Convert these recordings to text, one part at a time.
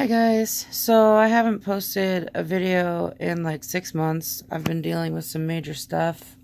Hi guys. So I haven't posted a video in like 6 months. I've been dealing with some major stuff.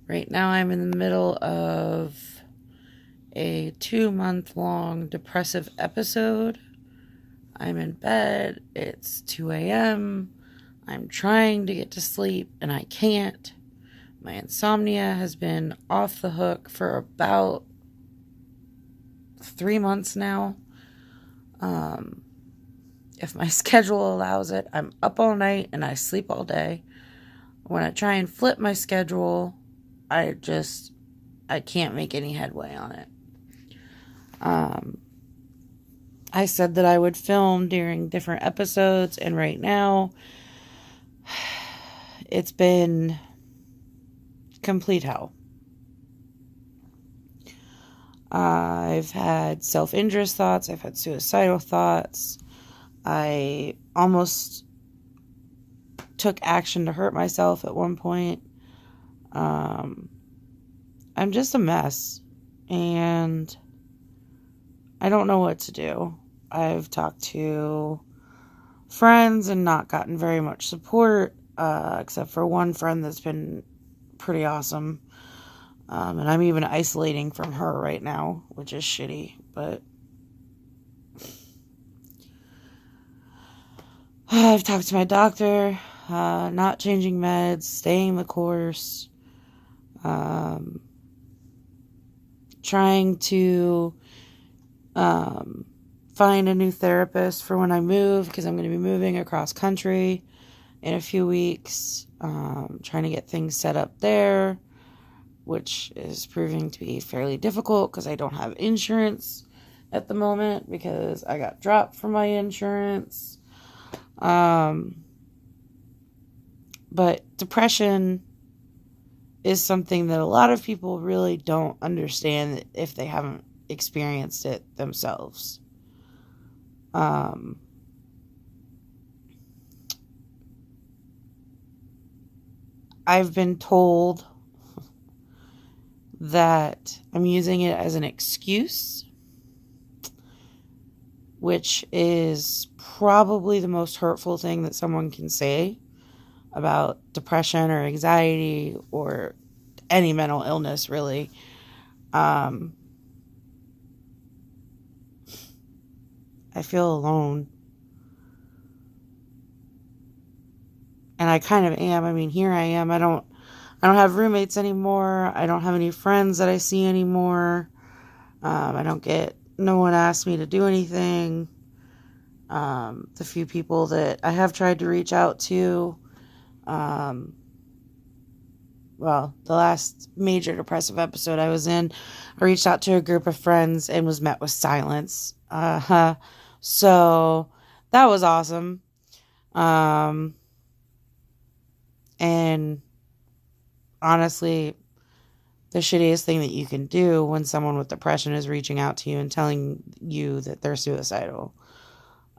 Right now I'm in the middle of a 2-month long depressive episode. I'm in bed. It's 2 a.m. I'm trying to get to sleep and I can't. My insomnia has been off the hook for about 3 months now. If my schedule allows it, I'm up all night and I sleep all day. When I try and flip my schedule, I can't make any headway on it. I said that I would film during different episodes, and right now, it's been complete hell. I've had self-injurious thoughts. I've had suicidal thoughts. I almost took action to hurt myself at one point. I'm just a mess, and I don't know what to do. I've talked to friends and not gotten very much support, except for one friend that's been pretty awesome. And I'm even isolating from her right now, which is shitty, but I've talked to my doctor, not changing meds, staying the course, trying to find a new therapist for when I move, because I'm going to be moving across country in a few weeks, trying to get things set up there, which is proving to be fairly difficult because I don't have insurance at the moment because I got dropped from my insurance. But depression is something that a lot of people really don't understand if they haven't experienced it themselves. I've been told that I'm using it as an excuse, which is probably the most hurtful thing that someone can say about depression or anxiety or any mental illness, really. I feel alone. And I kind of am. I mean, here I am. I don't have roommates anymore. I don't have any friends that I see anymore. No one asks me to do anything. The few people that I have tried to reach out to, the last major depressive episode I was in, I reached out to a group of friends and was met with silence. So that was awesome. And honestly, the shittiest thing that you can do when someone with depression is reaching out to you and telling you that they're suicidal.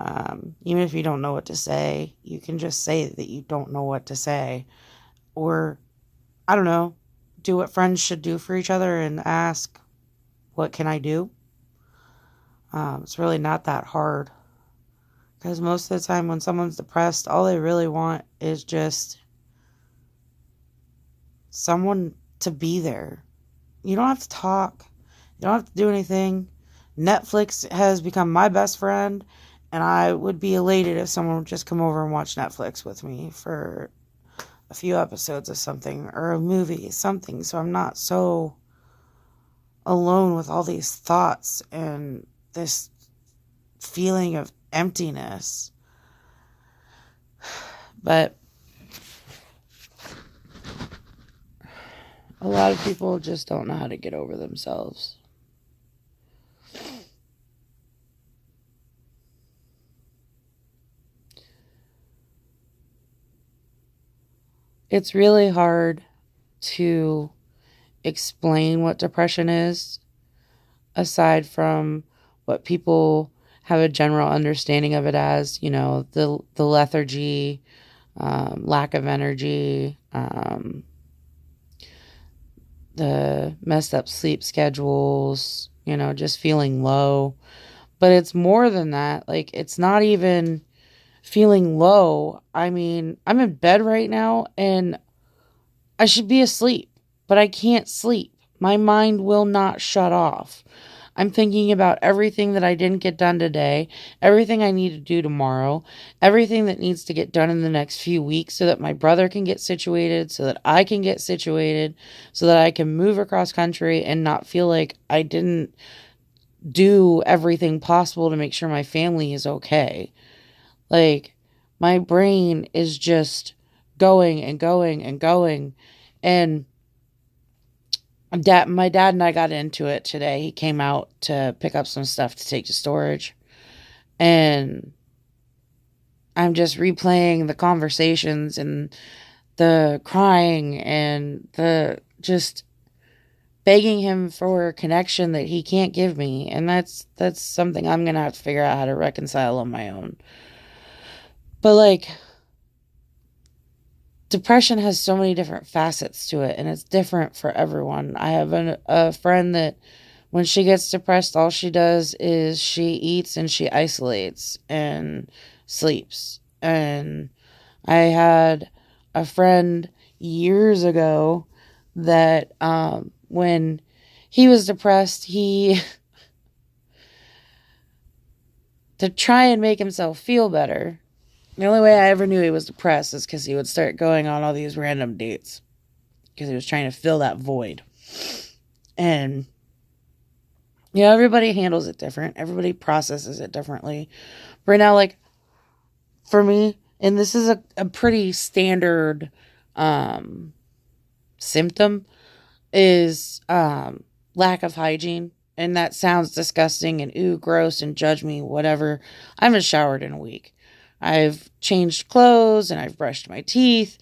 Even if you don't know what to say, you can just say that you don't know what to say. Or, I don't know, do what friends should do for each other and ask, what can I do? It's really not that hard. Because most of the time when someone's depressed, all they really want is just someone to be there. You don't have to talk. You don't have to do anything. Netflix has become my best friend, and I would be elated if someone would just come over and watch Netflix with me for a few episodes of something, or a movie, something, so I'm not so alone with all these thoughts and this feeling of emptiness. But a lot of people just don't know how to get over themselves. It's really hard to explain what depression is, aside from what people have a general understanding of it as, the lethargy, lack of energy, the messed up sleep schedules, just feeling low. But it's more than that. Like, it's not even feeling low. I mean, I'm in bed right now and I should be asleep, but I can't sleep. My mind will not shut off. I'm thinking about everything that I didn't get done today, everything I need to do tomorrow, everything that needs to get done in the next few weeks so that my brother can get situated, so that I can get situated, so that I can move across country and not feel like I didn't do everything possible to make sure my family is okay. Like, my brain is just going and going and going. And my dad and I got into it today. He came out to pick up some stuff to take to storage. And I'm just replaying the conversations and the crying and the just begging him for connection that he can't give me. And that's something I'm going to have to figure out how to reconcile on my own. But like, depression has so many different facets to it, and it's different for everyone. I have a friend that when she gets depressed, all she does is she eats and she isolates and sleeps. And I had a friend years ago that when he was depressed, he to try and make himself feel better. The only way I ever knew he was depressed is because he would start going on all these random dates because he was trying to fill that void. And, everybody handles it different. Everybody processes it differently. Right now, like, for me, and this is a pretty standard symptom, is lack of hygiene. And that sounds disgusting and ooh, gross and judge me, whatever. I haven't showered in a week. I've changed clothes and I've brushed my teeth,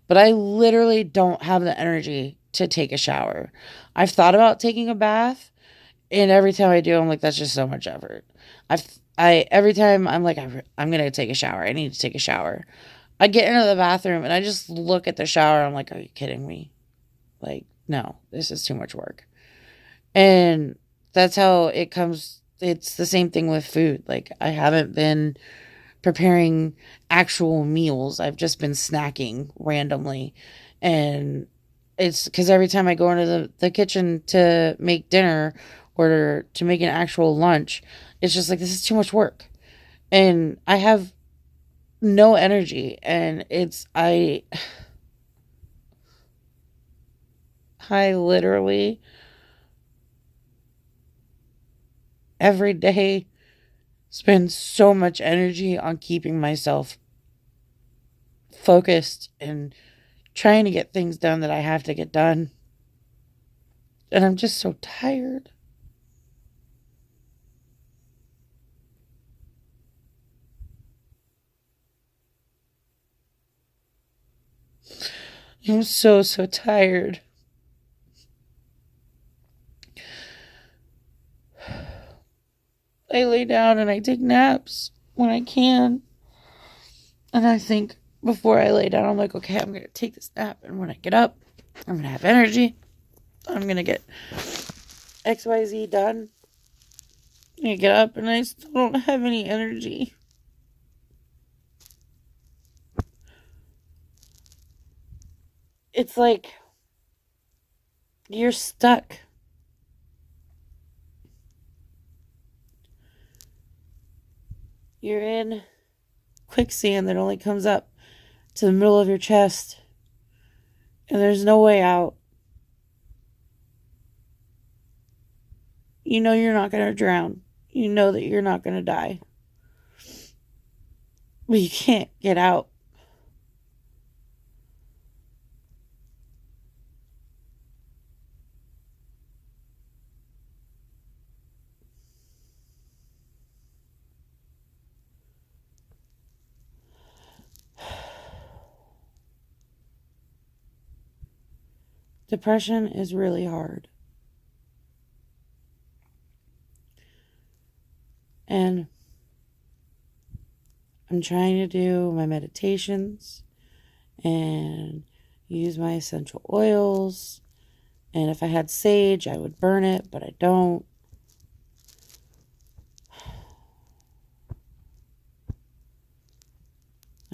but I literally don't have the energy to take a shower. I've thought about taking a bath, and every time I do, I'm like, that's just so much effort. Every time I'm like, I'm going to take a shower. I need to take a shower. I get into the bathroom and I just look at the shower. I'm like, are you kidding me? Like, no, this is too much work. And that's how it comes. It's the same thing with food. Like, I haven't been preparing actual meals. I've just been snacking randomly. And it's because every time I go into the kitchen to make dinner or to make an actual lunch, it's just like, this is too much work. And I have no energy. And I literally every day spend so much energy on keeping myself focused and trying to get things done that I have to get done. And I'm just so tired. I'm so, so tired. I lay down and I take naps when I can. And I think before I lay down, I'm like, okay, I'm going to take this nap. And when I get up, I'm going to have energy. I'm going to get XYZ done. I get up and I still don't have any energy. It's like you're stuck. You're in quicksand that only comes up to the middle of your chest. And there's no way out. You know you're not going to drown. You know that you're not going to die. But you can't get out. Depression is really hard. And I'm trying to do my meditations and use my essential oils. And if I had sage, I would burn it, but I don't.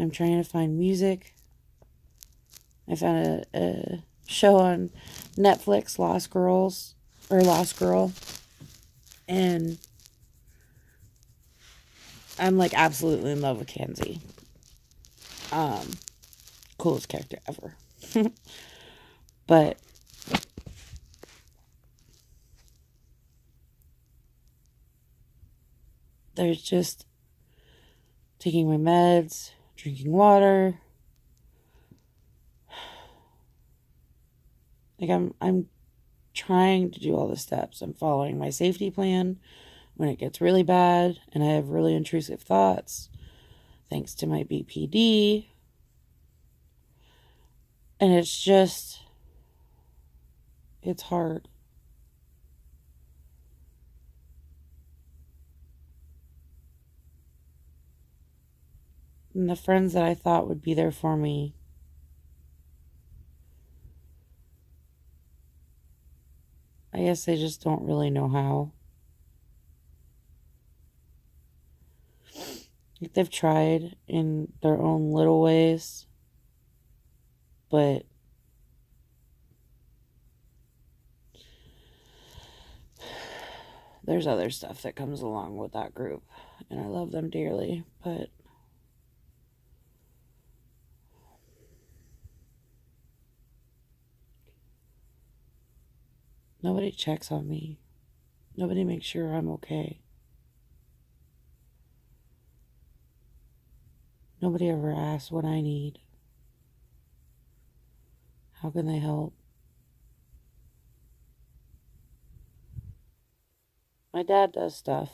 I'm trying to find music. I found a show on Netflix, Lost Girls, or Lost Girl. And I'm like absolutely in love with Kenzie. Coolest character ever. But there's just taking my meds, drinking water. Like I'm trying to do all the steps. I'm following my safety plan when it gets really bad and I have really intrusive thoughts, thanks to my BPD. And it's hard. And the friends that I thought would be there for me, I guess they just don't really know how. Like they've tried in their own little ways, but there's other stuff that comes along with that group, and I love them dearly, but nobody checks on me. Nobody makes sure I'm okay. Nobody ever asks what I need. How can they help? My dad does stuff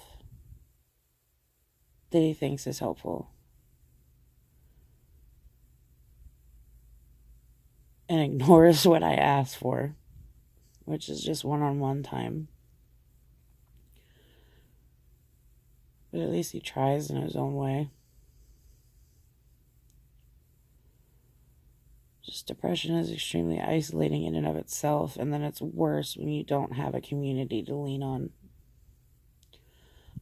that he thinks is helpful and ignores what I ask for, which is just one-on-one time. But at least he tries in his own way. Just depression is extremely isolating in and of itself, and then it's worse when you don't have a community to lean on,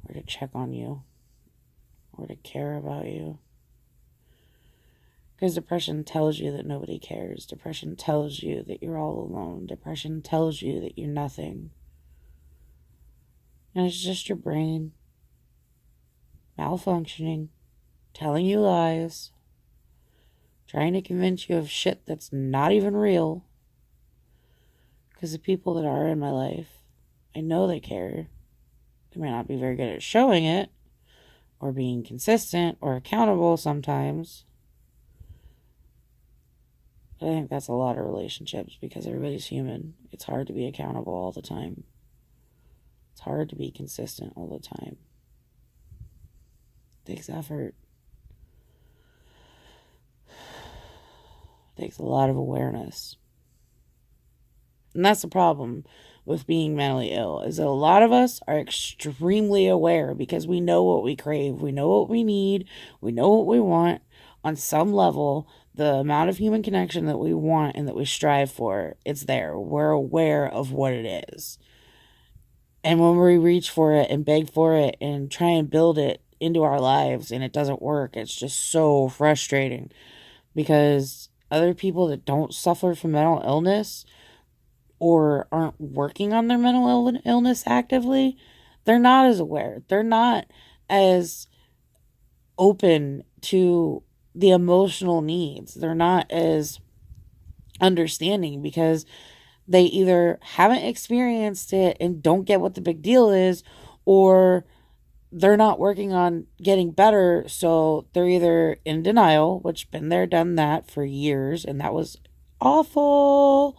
or to check on you, or to care about you. Because depression tells you that nobody cares. Depression tells you that you're all alone. Depression tells you that you're nothing. And it's just your brain malfunctioning, telling you lies, trying to convince you of shit that's not even real. Because the people that are in my life, I know they care. They may not be very good at showing it, or being consistent, or accountable sometimes. But I think that's a lot of relationships, because everybody's human. It's hard to be accountable all the time. It's hard to be consistent all the time. It takes effort. It takes a lot of awareness. And that's the problem with being mentally ill, is that a lot of us are extremely aware because we know what we crave. We know what we need. We know what we want. On some level, the amount of human connection that we want and that we strive for, it's there. We're aware of what it is. And when we reach for it and beg for it and try and build it into our lives and it doesn't work, it's just so frustrating, because other people that don't suffer from mental illness or aren't working on their mental illness actively, they're not as aware. They're not as open to the emotional needs. They're not as understanding, because they either haven't experienced it and don't get what the big deal is, or they're not working on getting better, so they're either in denial, which been there, done that for years, and that was awful,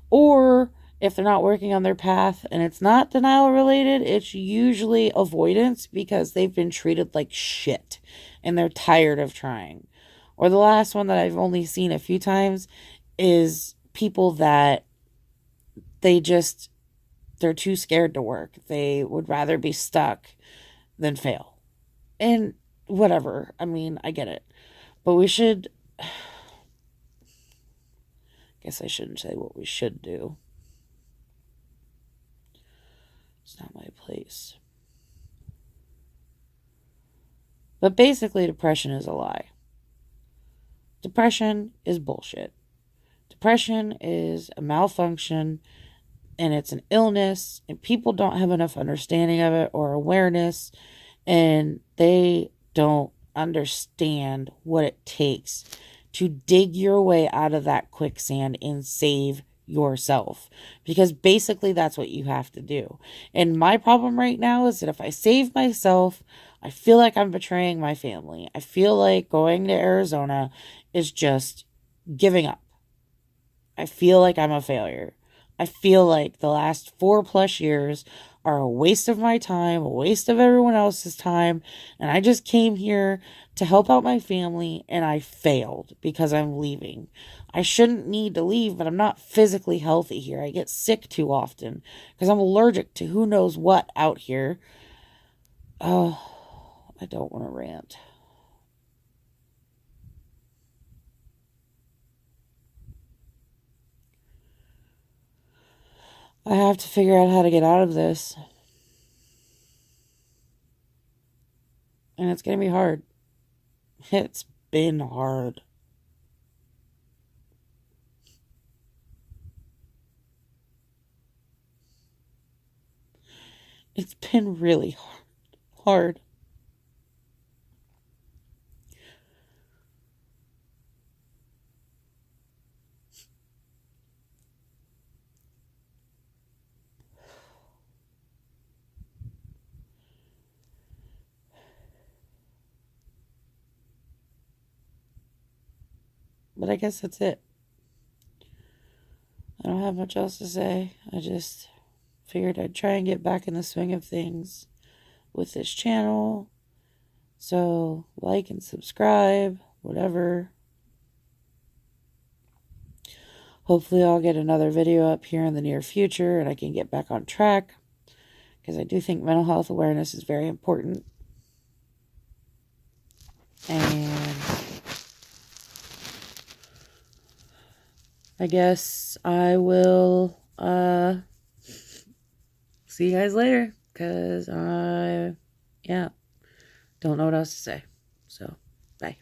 or if they're not working on their path and it's not denial related, it's usually avoidance because they've been treated like shit and they're tired of trying. Or the last one that I've only seen a few times is people that they're too scared to work. They would rather be stuck than fail. And whatever. I mean, I get it. But we should... I guess I shouldn't say what we should do. It's not my place. But basically, depression is a lie. Depression is bullshit. Depression is a malfunction and it's an illness, and people don't have enough understanding of it or awareness, and they don't understand what it takes to dig your way out of that quicksand and save yourself, because basically that's what you have to do. And my problem right now is that if I save myself, I feel like I'm betraying my family. I feel like going to Arizona is just giving up. I feel like I'm a failure. I feel like the last 4+ years are a waste of my time, a waste of everyone else's time. And I just came here to help out my family and I failed because I'm leaving. I shouldn't need to leave, but I'm not physically healthy here. I get sick too often because I'm allergic to who knows what out here. Oh, I don't want to rant. I have to figure out how to get out of this. And it's going to be hard. It's been hard. It's been really hard. But I guess that's it. I don't have much else to say. I just figured I'd try and get back in the swing of things with this channel. So, like and subscribe, whatever. Hopefully I'll get another video up here in the near future and I can get back on track, because I do think mental health awareness is very important. And I guess I will see you guys later, because I don't know what else to say. So, bye.